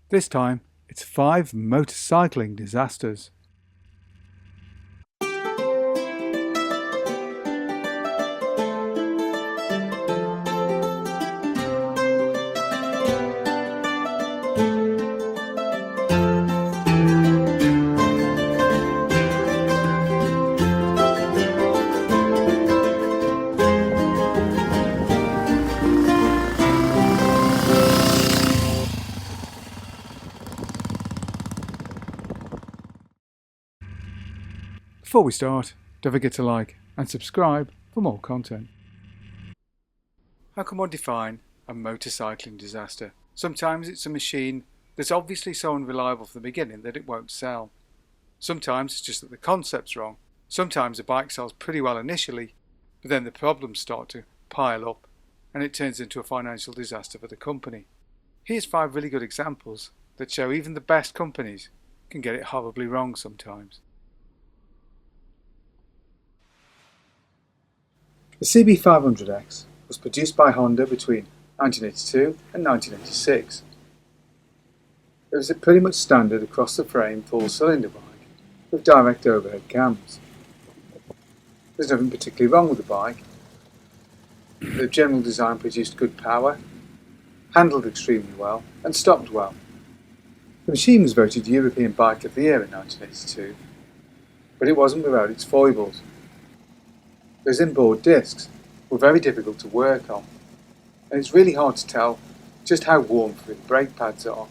This time, it's 5 motorcycling disasters. Before we start, don't forget to like and subscribe for more content. How can one define a motorcycling disaster? Sometimes it's a machine that's obviously so unreliable from the beginning that it won't sell. Sometimes it's just that the concept's wrong. Sometimes a bike sells pretty well initially, but then the problems start to pile up and it turns into a financial disaster for the company. Here's 5 really good examples that show even the best companies can get it horribly wrong sometimes. The CB500X was produced by Honda between 1982 and 1986. It was a pretty much standard across the frame 4-cylinder bike with direct overhead cams. There's nothing particularly wrong with the bike. The general design produced good power, handled extremely well and stopped well. The machine was voted European Bike of the Year in 1982, but it wasn't without its foibles. Those inboard discs were very difficult to work on, and it's really hard to tell just how warm-free the brake pads are,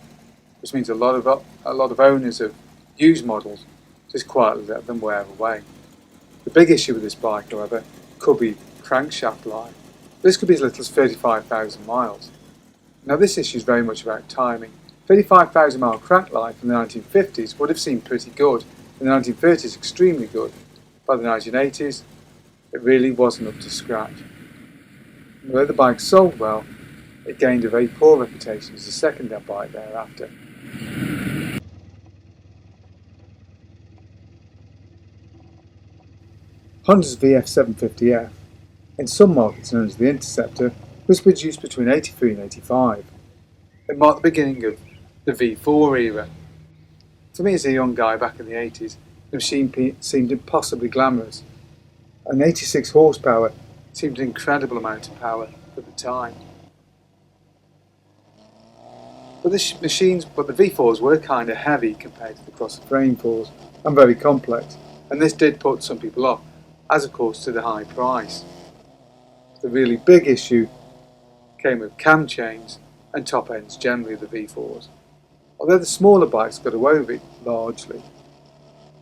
which means a lot of owners of used models just quietly let them wear away. The big issue with this bike, however, could be crankshaft life. This could be as little as 35,000 miles. Now this issue is very much about timing. 35,000 mile crank life in the 1950s would have seemed pretty good, in the 1930s extremely good. By the 1980s, it really wasn't up to scratch. Although the bike sold well, it gained a very poor reputation as a second-hand bike thereafter. Honda's VF750F, in some markets known as the Interceptor, was produced between 83 and 85. It marked the beginning of the V4 era. To me as a young guy back in the 80s, the machine seemed impossibly glamorous. And 86 horsepower seemed an incredible amount of power at the time. But the V4s were kind of heavy compared to the cross-frame 4s and very complex, and this did put some people off, as of course to the high price. The really big issue came with cam chains and top ends generally of the V4s, although the smaller bikes got away with it largely.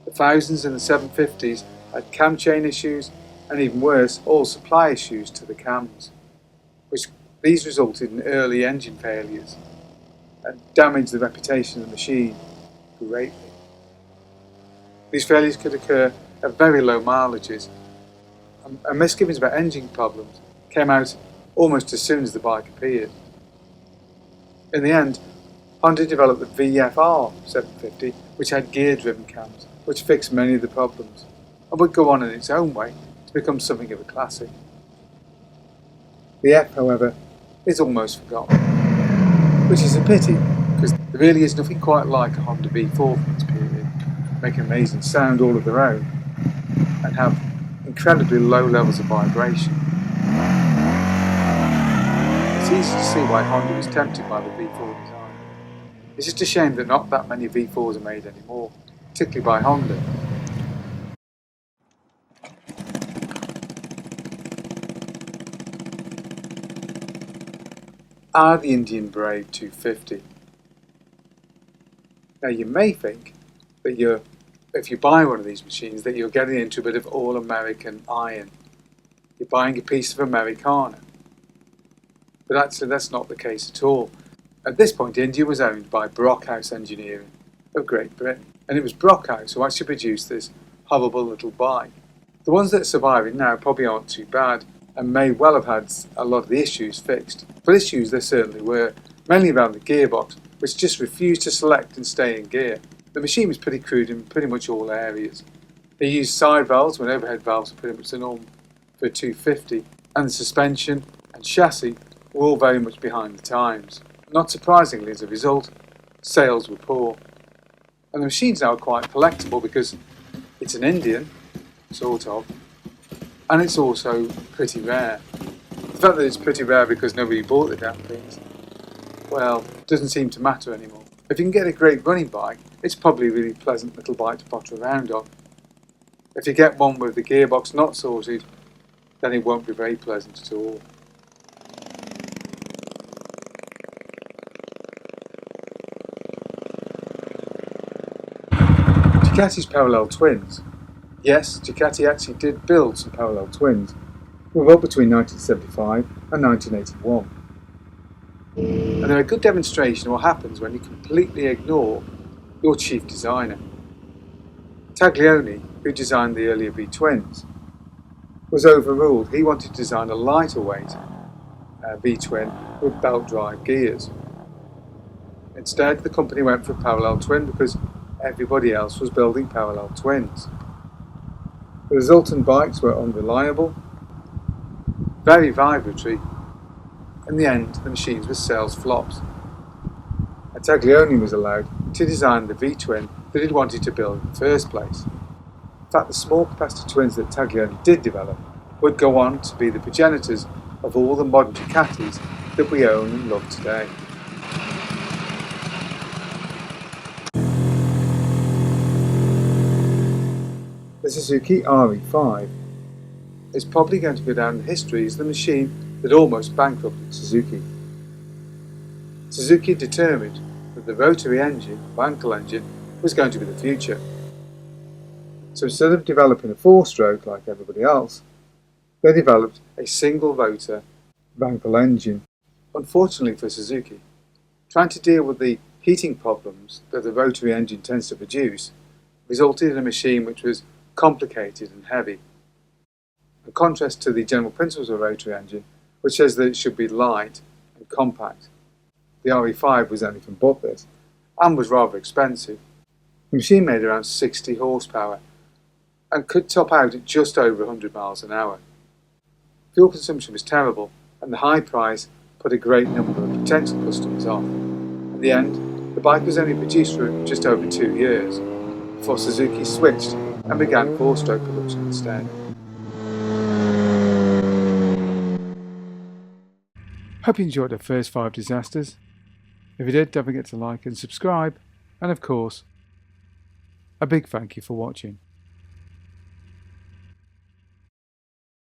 The 1000s and the 750s had cam chain issues and even worse, all supply issues to the cams, which these resulted in early engine failures and damaged the reputation of the machine greatly. These failures could occur at very low mileages, and misgivings about engine problems came out almost as soon as the bike appeared. In the end, Honda developed the VFR 750, which had gear-driven cams, which fixed many of the problems, and would go on in its own way to become something of a classic. The F, however, is almost forgotten, which is a pity, because there really is nothing quite like a Honda V4 from its period, make an amazing sound all of their own, and have incredibly low levels of vibration. It's easy to see why Honda was tempted by the V4 design. It's just a shame that not that many V4s are made anymore, particularly by Honda. Are the Indian Brave 250. Now you may think that if you buy one of these machines that you're getting into a bit of all-American iron. You're buying a piece of Americana. But actually that's not the case at all. At this point India was owned by Brockhouse Engineering of Great Britain, and it was Brockhouse who actually produced this horrible little bike. The ones that are surviving now probably aren't too bad and may well have had a lot of the issues fixed. But issues there certainly were, mainly around the gearbox, which just refused to select and stay in gear. The machine was pretty crude in pretty much all areas. They used side valves when overhead valves are pretty much the norm for a 250, and the suspension and chassis were all very much behind the times. Not surprisingly, as a result, Sales were poor. And the machines now are quite collectible because it's an Indian, sort of, and it's also pretty rare. The fact that it's pretty rare because nobody bought the damn things, well, doesn't seem to matter anymore. If you can get a great running bike, it's probably a really pleasant little bike to potter around on. If you get one with the gearbox not sorted, then it won't be very pleasant at all. Ducati's parallel twins. Yes, Ducati actually did build some parallel twins. They were built between 1975 and 1981. And they're a good demonstration of what happens when you completely ignore your chief designer. Taglioni, who designed the earlier V-twins, was overruled. He wanted to design a lighter weight V-twin with belt drive gears. Instead, the company went for a parallel twin because everybody else was building parallel twins. The resultant bikes were unreliable, very vibratory. In the end, the machines were sales flops. And Taglioni was allowed to design the V-twin that he'd wanted to build in the first place. In fact, the small capacitor twins that Taglioni did develop would go on to be the progenitors of all the modern Ducatis that we own and love today. The Suzuki RE-5 is probably going to go down in history as the machine that almost bankrupted Suzuki. Suzuki determined that the rotary engine, Wankel engine, was going to be the future. So instead of developing a four-stroke like everybody else, they developed a single rotor Wankel engine. Unfortunately for Suzuki, trying to deal with the heating problems that the rotary engine tends to produce resulted in a machine which was complicated and heavy. In contrast to the general principles of a rotary engine, which says that it should be light and compact. The RE-5 was anything but this, and was rather expensive. The machine made around 60 horsepower, and could top out at just over 100 miles an hour. Fuel consumption was terrible, and the high price put a great number of potential customers off. In the end, the bike was only produced for just over 2 years, before Suzuki switched and began four-stroke production instead. Hope you enjoyed the first 5 disasters. If you did, don't forget to like and subscribe, and of course, a big thank you for watching.